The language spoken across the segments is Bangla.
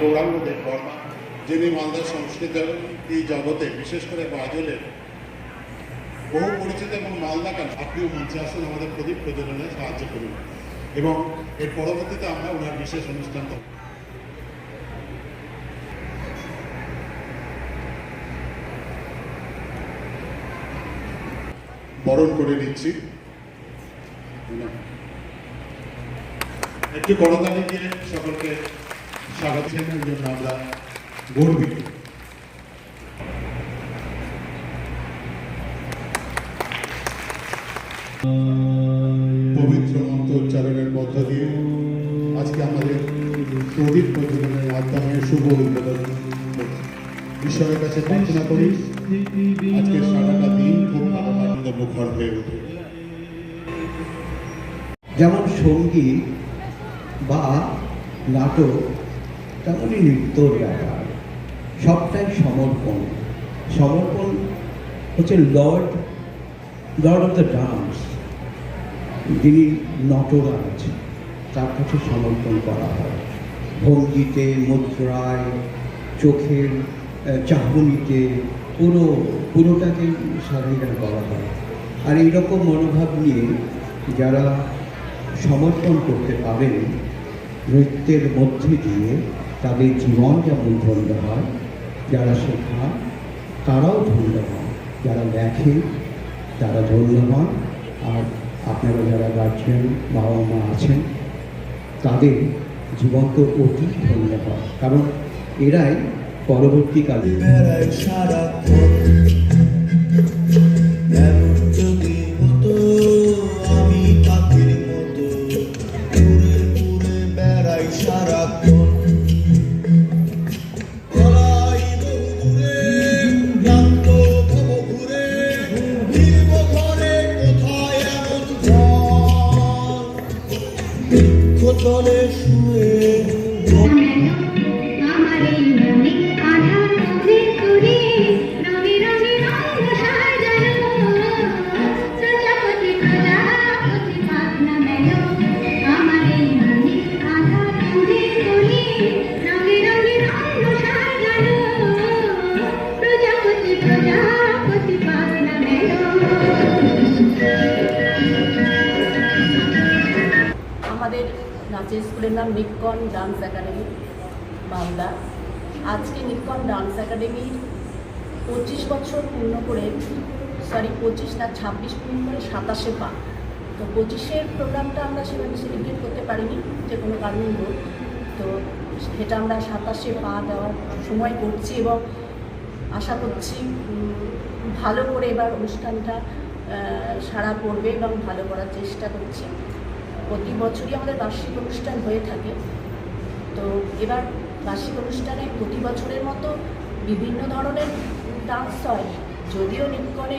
গৌরাঙ্গ দেব বর্মা, যিনি মালদা সংস্কৃতির এই জগতে বিশেষ করে বাজলের বহু পরিচিত এবং মালদা কেন আপনিও মঞ্চে আসুন আমাদের প্রদীপ প্রজ্বলনে সাহায্য করুন এবং এর পরবর্তীতে আমরা ওনার বিশেষ অনুষ্ঠান বরণ করে নিচ্ছি। একটি করতালি দিয়ে সকলকে স্বাগত জানানোর জন্য আমরা গর্বিত। পবিত্র মন্ত্র উচ্চারণের মধ্য দিয়ে আজকে আমাদের প্রদীপ প্রজ্বলনের মাধ্যমে শুভ উদ্বোধন ঈশ্বরের কাছে প্রার্থনা করি আজকে সারাটা দিন খুব ভালো আনন্দ মুখর হয়ে ওঠে। যেমন সঙ্গীত বা নাটক তেমনই নৃত্যর ব্যাপার, সবটাই সমর্পণ। সমর্পণ হচ্ছে লর্ড অফ দ্য ডান্স, যিনি নটরাজ, তার কাছে সমর্পণ করা হয়। ভঙ্গিতে, মুদ্রায়, চোখের চাহনিতে পুরোটাকেই স্বাধীনতা করা হয়। আর এইরকম মনোভাব নিয়ে যারা সমর্পণ করতে পারেন নৃত্যের মধ্যে দিয়ে, তাদের জীবন যেমন ধন্য হয়, যারা শেখান তারাও ধন্য হন, যারা দেখে তারা ধন্য হন। আর আপনারা যারা গার্জিয়ান বাবা মা আছেন তাদের জীবন তো অতি ধন্য হয়, কারণ এরাই পরবর্তীকালে নাচের স্কুলের নাম নিক্কন ডান্স একাডেমি মালদা। আজকে নিক্কন ডান্স একাডেমির 25 বছর পূর্ণ করে, 26 পূর্ণ করে 27 পা। তো 25-এর প্রোগ্রামটা আমরা সেভাবে সেলিব্রেট করতে পারিনি যে কোনো কারণে। তো সেটা আমরা 27 পা দেওয়ার সময় করছি এবং আশা করছি ভালো করে এবার অনুষ্ঠানটা সারা পড়বে এবং ভালো করার চেষ্টা করছি। প্রতি বছরই আমাদের বার্ষিক অনুষ্ঠান হয়ে থাকে। তো এবার বার্ষিক অনুষ্ঠানে প্রতি বছরের মতো বিভিন্ন ধরনের ডান্স হয়, যদিও নিক্কনে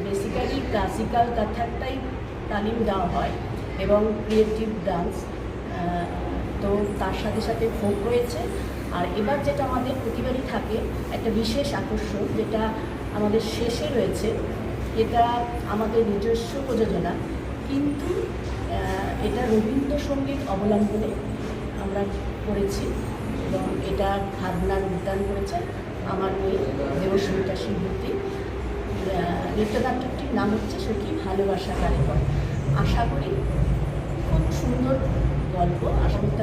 বেসিক্যালি ক্লাসিক্যাল কথাটাই তালিম দেওয়া হয় এবং ক্রিয়েটিভ ডান্স, তো তার সাথে সাথে ফোক রয়েছে। আর এবার যেটা আমাদের প্রতিবারই থাকে একটা বিশেষ আকর্ষণ, যেটা আমাদের শেষে রয়েছে, এটা আমাদের নিজস্ব প্রযোজনা, কিন্তু এটা রবীন্দ্রসঙ্গীত অবলম্বনে আমরা করেছি এবং এটা ভাবনার উদ্যান করেছে আমার মেয়ে দেবস্মিতা শিবমূর্তি। নৃত্যনাট্যটির নাম হচ্ছে সখী ভালোবাসা কারিগর। আশা করি খুব সুন্দর গল্প, আশা করতে